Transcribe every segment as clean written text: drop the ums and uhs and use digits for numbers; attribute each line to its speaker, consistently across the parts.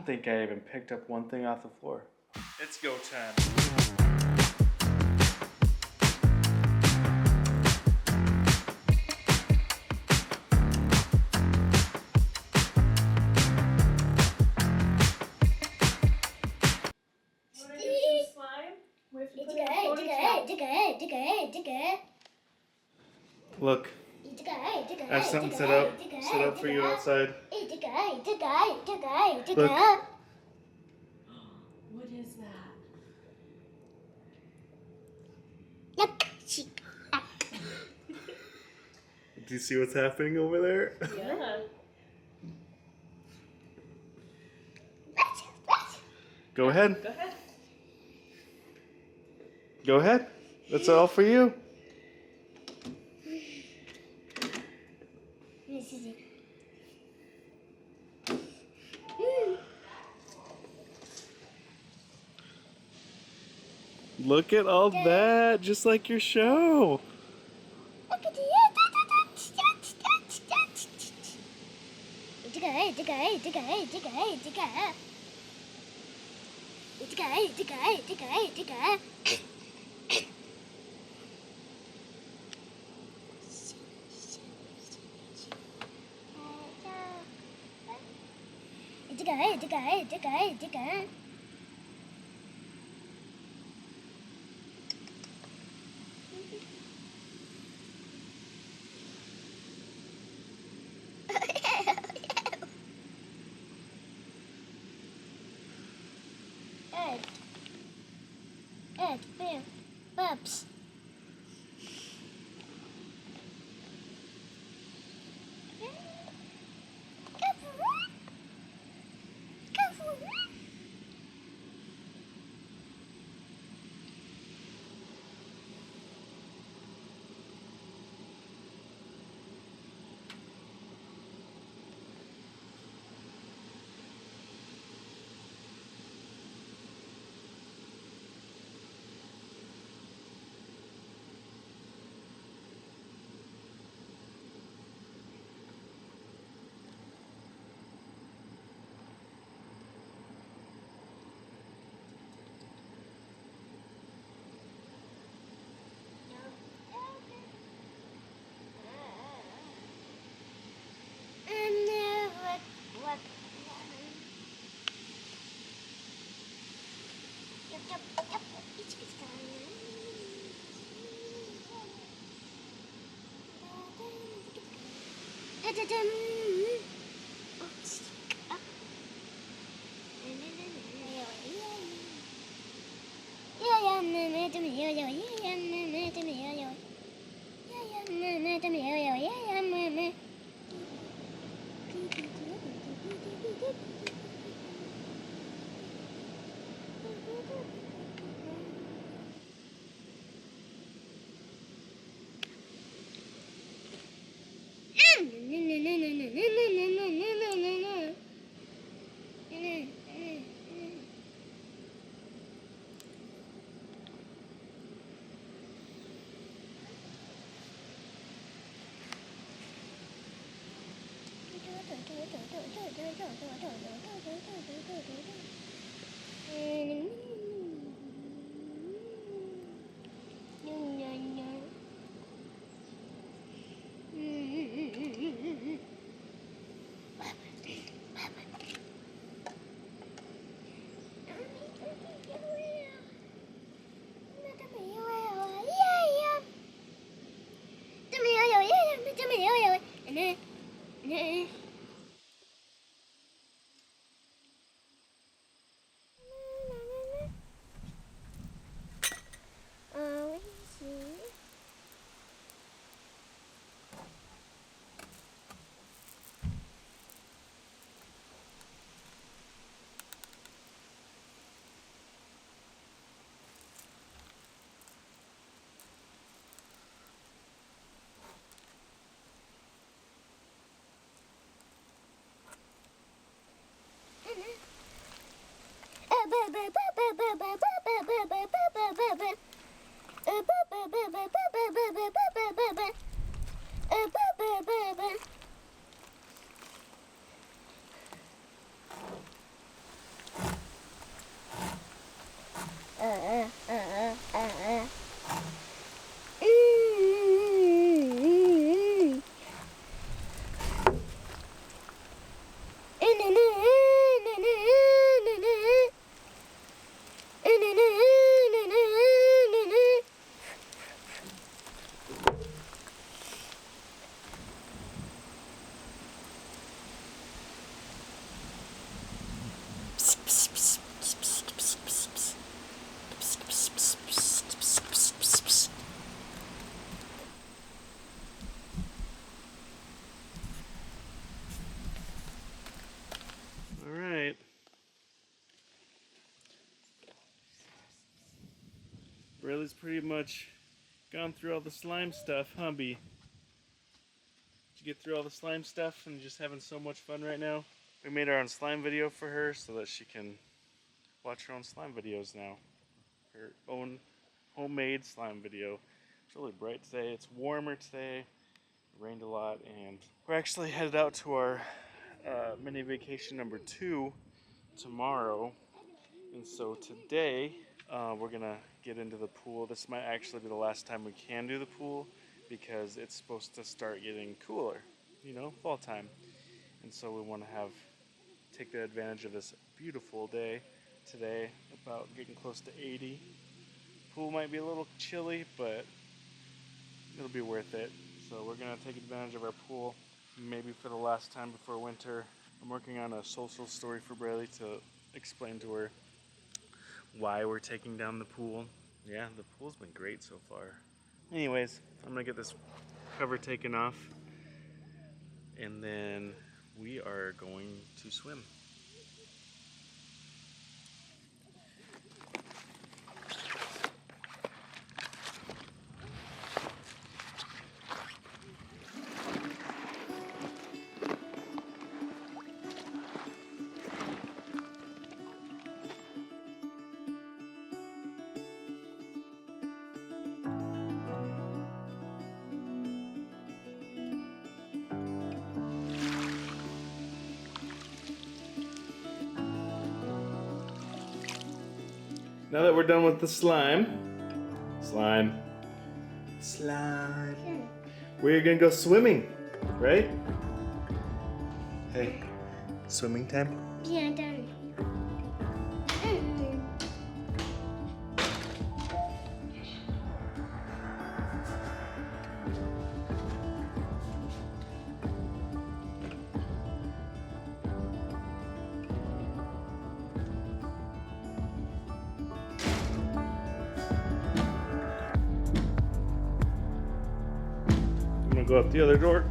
Speaker 1: think I even picked up one thing off the floor. It's go time. Look, I have something set up for you outside. Look.
Speaker 2: What is that?
Speaker 1: Do you see what's happening over there?
Speaker 2: Yeah.
Speaker 1: Go ahead.
Speaker 2: Go ahead.
Speaker 1: Go ahead. That's all for you. Look at all that, just like your show.
Speaker 3: Ed, Bear, Bubs.
Speaker 1: pretty much gone through all the slime stuff, huh, Bee? Did you get through all the slime stuff and just having so much fun right now? We made our own slime video for her so that she can watch her own slime videos now. Her own homemade slime video. It's really bright today. It's warmer today. It rained a lot, and we're actually headed out to our mini vacation number 2 tomorrow. And so today we're gonna get into the pool. This might actually be the last time we can do the pool because it's supposed to start getting cooler, you know, fall time. And so we want to take the advantage of this beautiful day today, about getting close to 80. Pool might be a little chilly, but it'll be worth it. So we're gonna take advantage of our pool, maybe for the last time before winter. I'm working on a social story for Braylee to explain to her why we're taking down the pool. Yeah, the pool's been great so far. Anyways, I'm gonna get this cover taken off, and then we are going to swim. Now that we're done with the slime, we're gonna go swimming, right? Hey, swimming time?
Speaker 3: Yeah, done.
Speaker 1: I'm gonna go out the other door.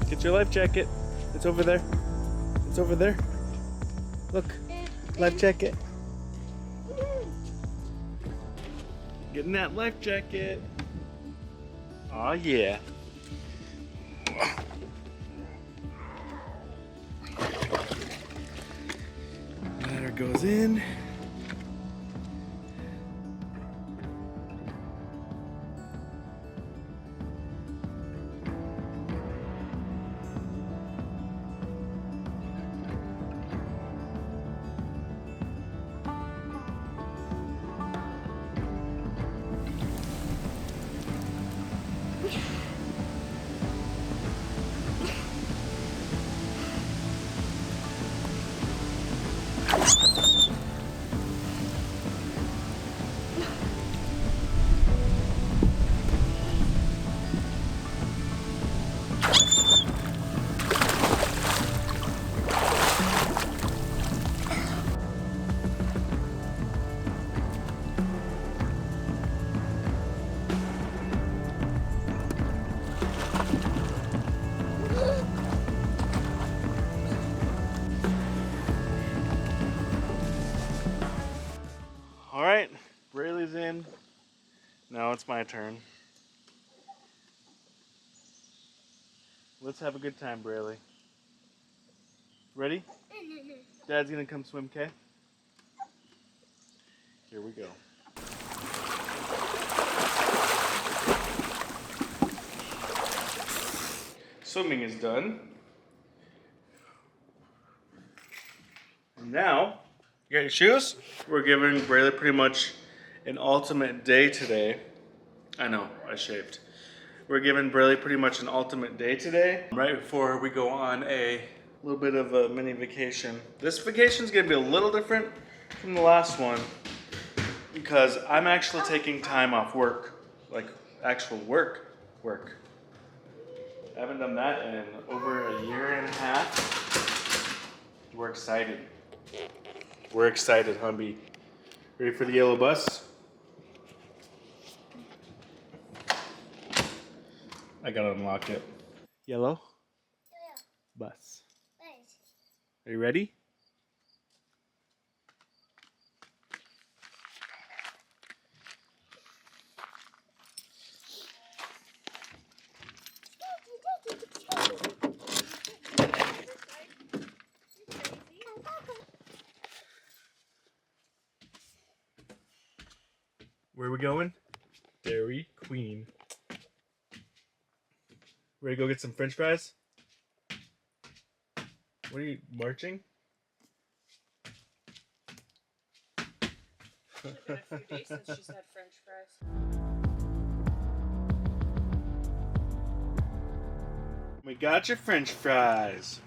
Speaker 1: Get your life jacket. It's over there. It's over there. Look, life jacket. Getting that life jacket. Aw, yeah. Ladder goes in. All right, Braylee's in. Now it's my turn. Let's have a good time, Braylee. Ready? Dad's gonna come swim, okay? Here we go. Swimming is done. Now, you got your shoes? We're giving Braylee pretty much an ultimate day today. I know, I shaved. We're giving Braylee pretty much an ultimate day today, right before we go on a little bit of a mini vacation. This vacation is gonna be a little different from the last one because I'm actually taking time off work, like actual work. I haven't done that in over a year and a half. We're excited. We're excited, Humby. Ready for the yellow bus? I gotta unlock it. Yellow bus. Are you ready? Where are we going? Dairy Queen. Ready to go get some French fries? What are you marching?
Speaker 2: It's been a few days since she's had French fries.
Speaker 1: We got your French fries.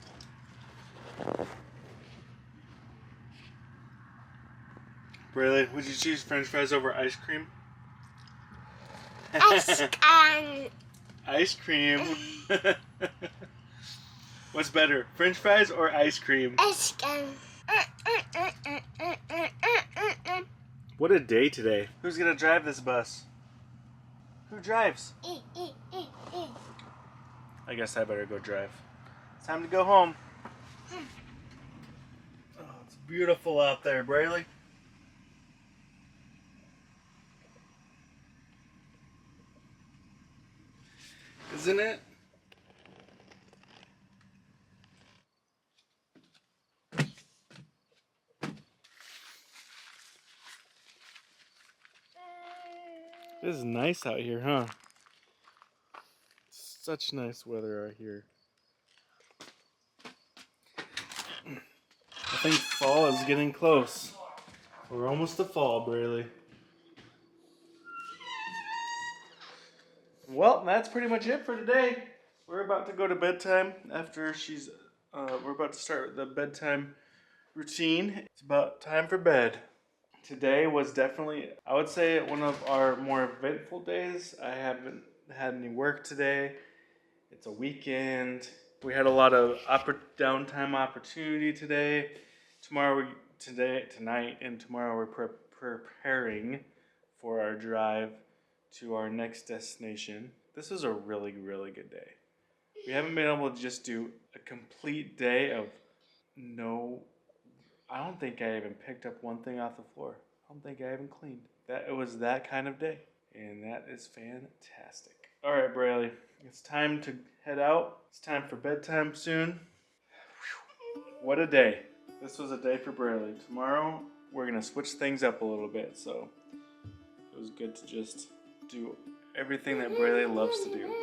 Speaker 1: Braylee, would you choose French fries over ice cream? Ice cream. What's better, French fries or ice cream?
Speaker 3: Ice cream.
Speaker 1: What a day today. Who's gonna drive this bus? Who drives? I guess I better go drive. It's time to go home. Oh, it's beautiful out there, Braylee. Isn't it? It is nice out here, huh? Such nice weather out here. I think fall is getting close. We're almost to fall, Braylee. Well, that's pretty much it for today. We're about to go to bedtime after we're about to start the bedtime routine. It's about time for bed. Today was definitely, I would say, one of our more eventful days. I haven't had any work today. It's a weekend. We had a lot of downtime opportunity today. Tonight, and tomorrow we're preparing for our drive to our next destination. This was a really, really good day. We haven't been able to just do a complete day of no. I don't think I even picked up one thing off the floor. I don't think I even cleaned. It was that kind of day, and that is fantastic. All right, Braylee, it's time to head out. It's time for bedtime soon. What a day! This was a day for Braylee. Tomorrow we're gonna switch things up a little bit, so it was good to just do everything that Braylee loves to do.